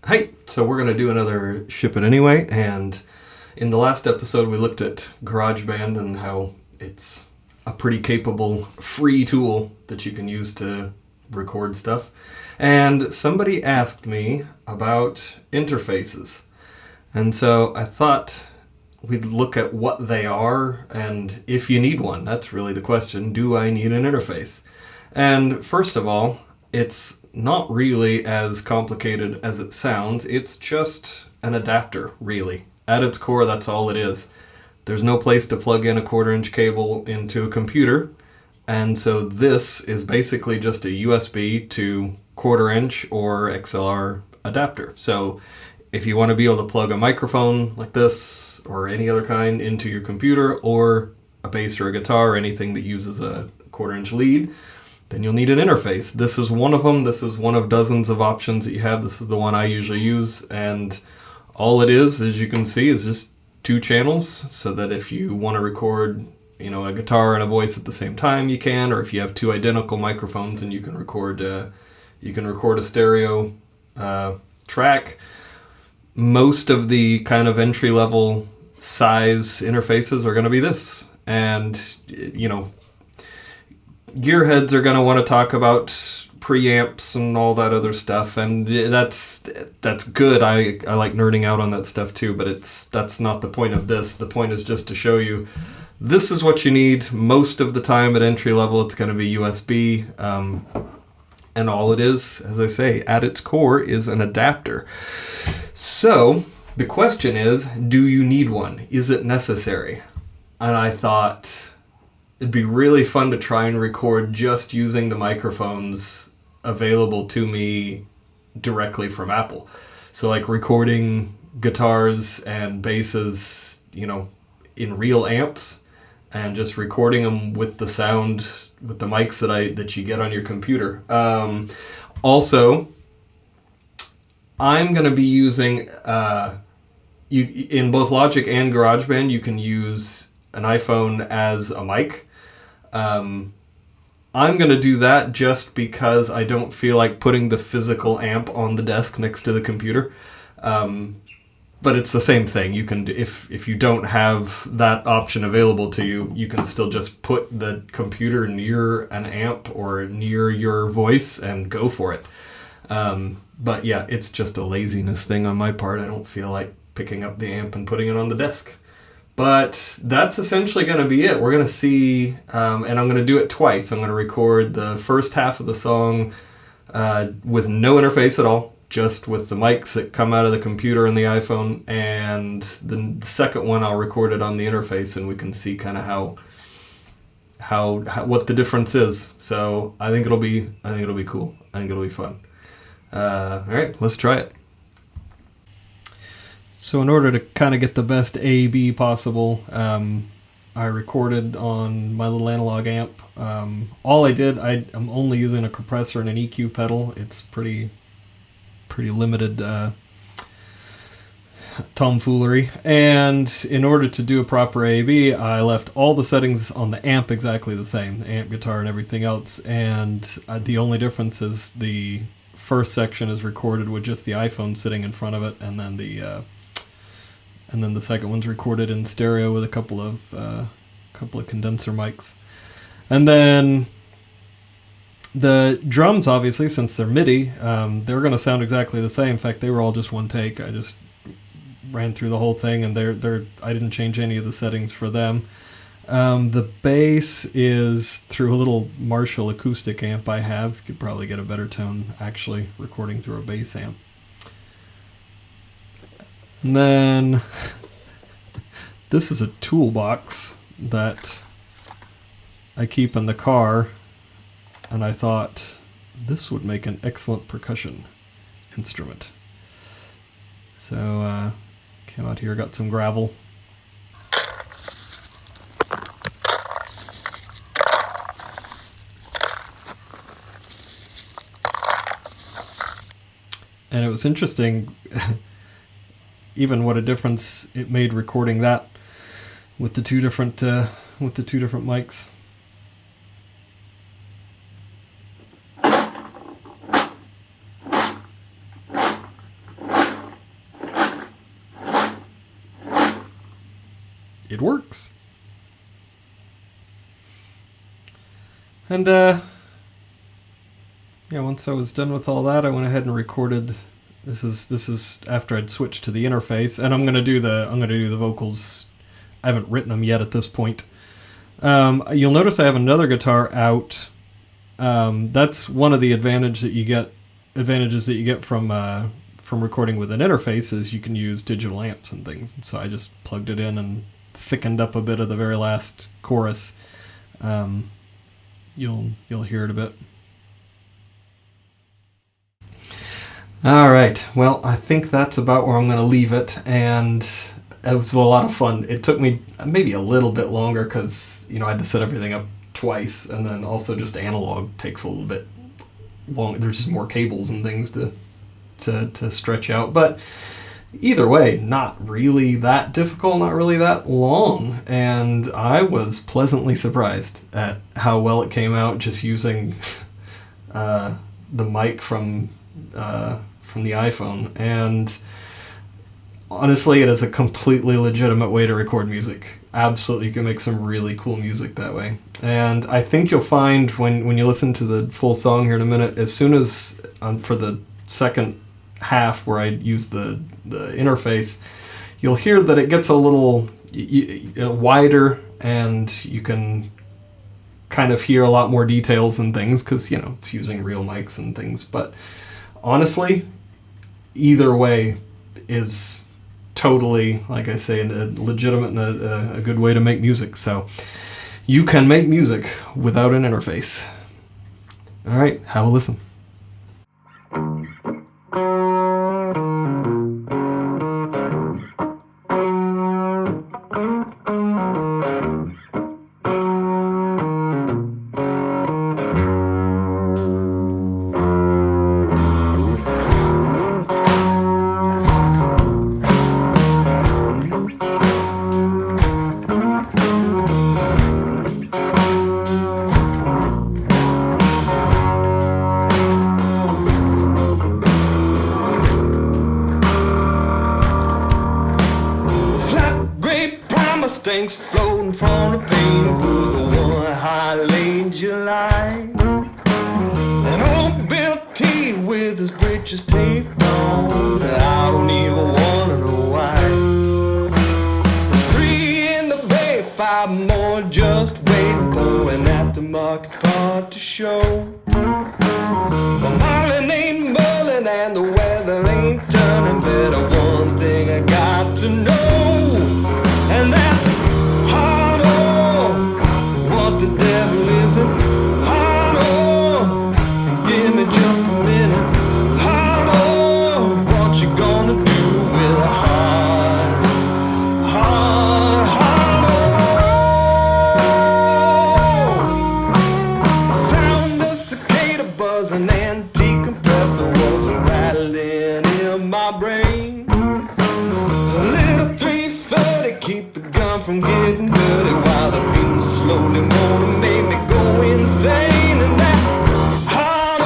Hey, so we're going to do another Ship It Anyway, and in the last episode we looked at GarageBand and how it's a pretty capable free tool that you can use to record stuff. And somebody asked me about interfaces. And so I thought we'd look at what they are and if you need one. That's really the question. Do I need an interface? And first of all, it's not really as complicated as it sounds. It's just an adapter, really. At its core, that's all it is. There's no place to plug in a 1/4-inch cable into a computer, and so this is basically just a USB to 1/4-inch or XLR adapter. So if you want to be able to plug a microphone like this or any other kind into your computer, or a bass or a guitar or anything that uses a 1/4-inch lead, then you'll need an interface. This is one of them. This is one of dozens of options that you have. This is the one I usually use, and all it is, as you can see, is just 2 channels, so that if you want to record, a guitar and a voice at the same time, you can, or if you have 2 identical microphones and you can record a stereo track. Most of the kind of entry-level size interfaces are going to be this, and gearheads are going to want to talk about preamps and all that other stuff, and that's good. I like nerding out on that stuff too, but that's not the point of this. The point is just to show you this is what you need. Most of the time at entry level it's going to be USB, and all it is, as I say, at its core is an adapter. So the question is, do you need one? Is it necessary? And I thought it'd be really fun to try and record just using the microphones available to me directly from Apple. So like recording guitars and basses, in real amps, and just recording them with the sound, with the mics that you get on your computer. Also, I'm going to be using, in both Logic and GarageBand, you can use an iPhone as a mic. I'm going to do that just because I don't feel like putting the physical amp on the desk next to the computer. But it's the same thing. You can, if you don't have that option available to you, you can still just put the computer near an amp or near your voice and go for it. But yeah, it's just a laziness thing on my part. I don't feel like picking up the amp and putting it on the desk. But that's essentially going to be it. We're going to see, and I'm going to do it twice. I'm going to record the first half of the song with no interface at all, just with the mics that come out of the computer and the iPhone, and the second one I'll record it on the interface, and we can see kind of how what the difference is. So I think it'll be cool. I think it'll be fun. All right, let's try it. So in order to kind of get the best A/B possible, I recorded on my little analog amp. All I did, I'm only using a compressor and an EQ pedal. It's pretty limited tomfoolery. And in order to do a proper A/B, I left all the settings on the amp exactly the same, the amp, guitar, and everything else. And the only difference is the first section is recorded with just the iPhone sitting in front of it, and then the second one's recorded in stereo with a couple of condenser mics. And then the drums, obviously, since they're MIDI, they're going to sound exactly the same. In fact, they were all just one take. I just ran through the whole thing, and I didn't change any of the settings for them. The bass is through a little Marshall acoustic amp I have. You could probably get a better tone actually recording through a bass amp. And then this is a toolbox that I keep in the car, and I thought this would make an excellent percussion instrument. So came out here, got some gravel. And it was interesting even what a difference it made recording that with the two different mics. it works. And once I was done with all that, I went ahead and recorded. This is after I'd switched to the interface, and I'm gonna do the vocals. I haven't written them yet at this point. You'll notice I have another guitar out. That's one of the advantages that you get from recording with an interface is you can use digital amps and things. And so I just plugged it in and thickened up a bit of the very last chorus. You'll hear it a bit. All right. Well, I think that's about where I'm going to leave it, and it was a lot of fun. It took me maybe a little bit longer because I had to set everything up twice, and then also just analog takes a little bit long. There's just more cables and things to stretch out, but either way, not really that difficult, not really that long, and I was pleasantly surprised at how well it came out just using the mic from the iPhone. And honestly, it is a completely legitimate way to record music. Absolutely, you can make some really cool music that way. And I think you'll find when you listen to the full song here in a minute, as soon as for the second half where I use the interface, you'll hear that it gets a little wider, and you can kind of hear a lot more details and things because it's using real mics and things. But honestly, either way is totally, like I say, a legitimate and a good way to make music. So you can make music without an interface. All right, have a listen. Mustangs floating from the paint booth one hot late July. An old Bill T with his britches taped on. I don't even wanna know why. There's 3 in the bay, 5 more just waiting for an aftermarket part to show. But Marlin ain't mulling and the weather ain't turning. Better one thing I got to know, and that's hard on. What the devil is it? Hard on. Give me just a minute. Hard on. What you gonna do with a hard on? Sound of cicada buzz, an antique compressor was rattling in my brain. A little 330 keep the gun from getting dirty while the fumes are slowly wanna make me go insane. And that hard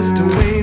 to wait.